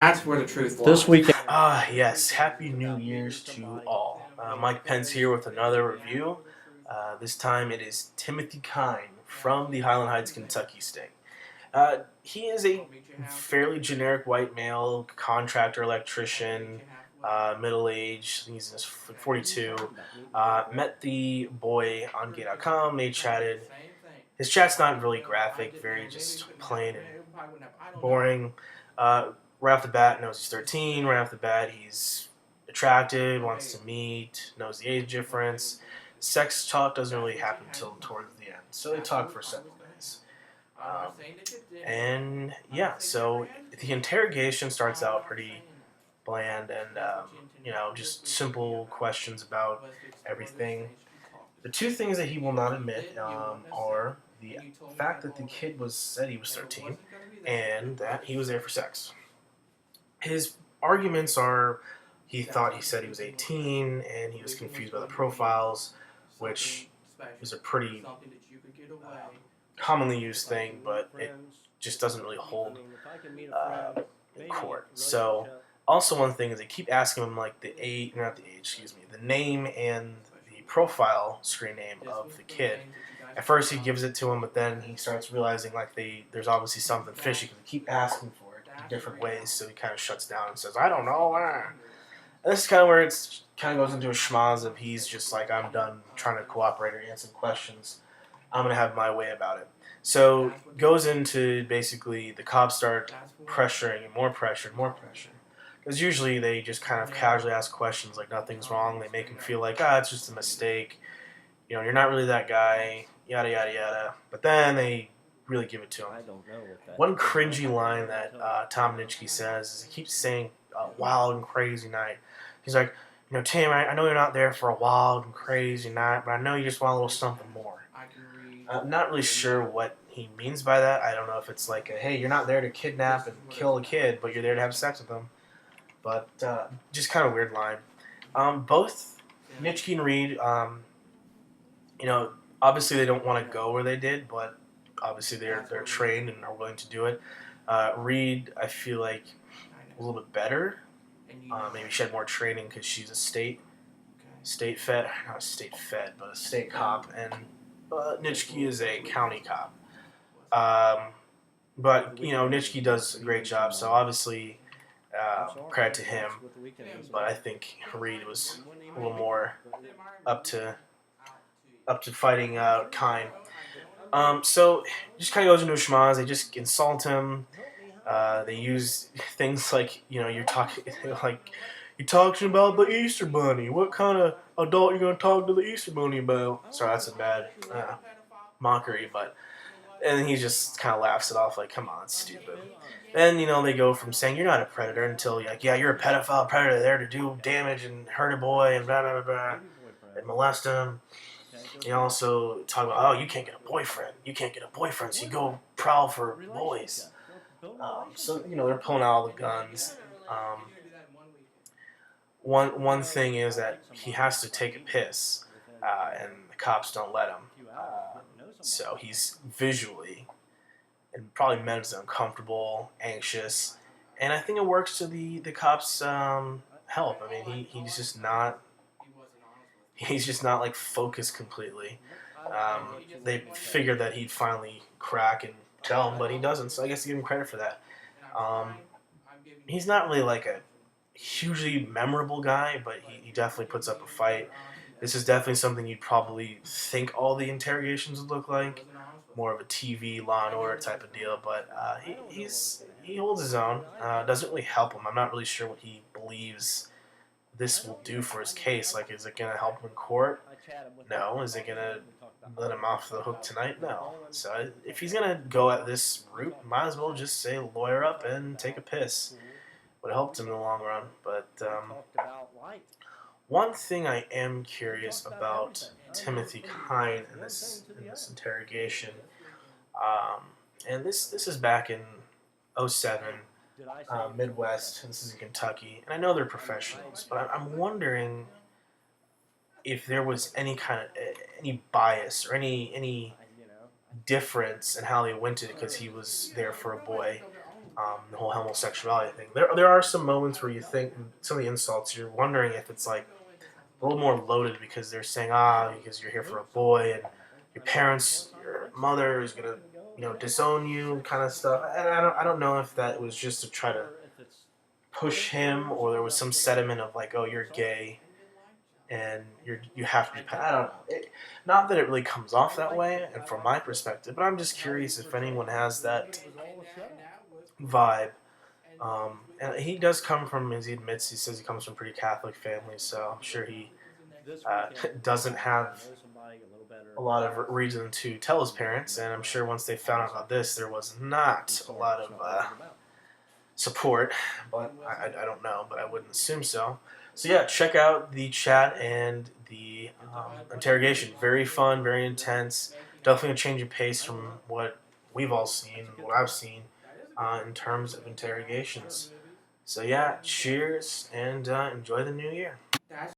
That's where the truth This lies. weekend, Yes. Happy New Year's to all. Mike Pence here with another review. This time it is Timothy Kyne from the Highland Heights, Kentucky state. He is a fairly generic white male, contractor, electrician, middle age. He's 42. Met the boy on Gay.com. They chatted. His chat's not really graphic, very just plain and boring. Right off the bat, knows he's 13. Right off the bat, he's attracted, wants to meet, knows the age difference. Sex talk doesn't really happen until towards the end, so they talk for several days. Um, and yeah, so the interrogation starts out pretty bland and just simple questions about everything. The two things that he will not admit are the fact that the kid was said he was 13 and that he was there for sex. His arguments are he thought he said he was 18 and he was confused by the profiles, which is a pretty commonly used thing, but it just doesn't really hold in court. So, also one thing is they keep asking him like the age, not the age, excuse me, the name and the profile screen name of the kid. At first he gives it to him, but then he starts realizing like there's obviously something fishy because they keep asking for it in different ways. So he kind of shuts down and says, "I don't know." And this is kind of where it's kind of goes into a schmoz of he's just like, I'm done trying to cooperate or answer questions. I'm gonna have my way about it. So goes into basically the cops start pressuring and more pressure, more pressure. Because usually they just kind of casually ask questions like nothing's wrong. They make him feel like it's just a mistake. You're not really that guy. Yada yada yada. But then they really give it to him. One cringy line that Tom Nitschke says is he keeps saying "wild and crazy night." He's like, Tim, I know you're not there for a wild and crazy night, but I know you just want a little something more. I'm not really sure what he means by that. I don't know if it's like, hey, you're not there to kidnap and kill a kid, but you're there to have sex with them. But just kind of weird line. Both Nitschke and Reed, you know, obviously they don't want to go where they did, but obviously they're trained and are willing to do it. Reed, I feel like a little bit better. Maybe she had more training because she's a state fed, not a state fed, but a state cop, and Nitschke is a county cop. Um, but Nitschke does a great job, so obviously credit to him. But I think Reed was a little more up to fighting Kyne. So just kind of goes into a schmaz. They just insult him. They use things like you're talking like you're talking about the Easter Bunny. What kind of adult you gonna talk to the Easter Bunny about? Sorry, that's a bad mockery, but and he just kind of laughs it off like, "Come on, it's stupid." Then they go from saying you're not a predator until you're like, "Yeah, you're a pedophile predator there to do damage and hurt a boy and blah blah blah blah and molest him." They also talk about, "Oh, you can't get a boyfriend. You can't get a boyfriend, so you go prowl for boys." So they're pulling out all the guns. Um, one thing is that he has to take a piss, and the cops don't let him. So he's visually and probably mentally uncomfortable, anxious, and I think it works to the cops' help. I mean, he's just not like focused completely. They figured that he'd finally crack and tell him, but he doesn't. So I guess give him credit for that. Um, he's not really like a hugely memorable guy, but he definitely puts up a fight. This is definitely something you'd probably think all the interrogations would look like, more of a TV Law and Order type of deal. But he holds his own. Doesn't really help him. I'm not really sure what he believes this will do for his case. Like, is it going to help him in court? No. Is it going to let him off the hook tonight? No. So if he's going to go at this route, might as well just say lawyer up and take a piss. Would have helped him in the long run. But one thing I am curious about Timothy Kyne in this interrogation, um, and this is back in '07, Midwest. This is in Kentucky, and I know they're professionals, but I'm wondering if there was any kind of any bias or any difference in how they went to it because he was there for a boy. the whole homosexuality thing. There are some moments where you think some of the insults, you're wondering if it's like a little more loaded because they're saying, because you're here for a boy and your parents, your mother is gonna, disown you, kind of stuff. And I don't know if that was just to try to push him or there was some sentiment of like, oh, you're gay and you have to be. I don't know. Not that it really comes off that way, and from my perspective, but I'm just curious if anyone has that vibe. And he does come from, as he admits, he says he comes from a pretty Catholic family, so I'm sure he doesn't have a lot of reason to tell his parents, and I'm sure once they found out about this, there was not a lot of support, but I don't know, but I wouldn't assume so. So yeah, check out the chat and the interrogation. Very fun, very intense. Definitely a change of pace from what we've all seen, what I've seen in terms of interrogations. So yeah, cheers and enjoy the new year.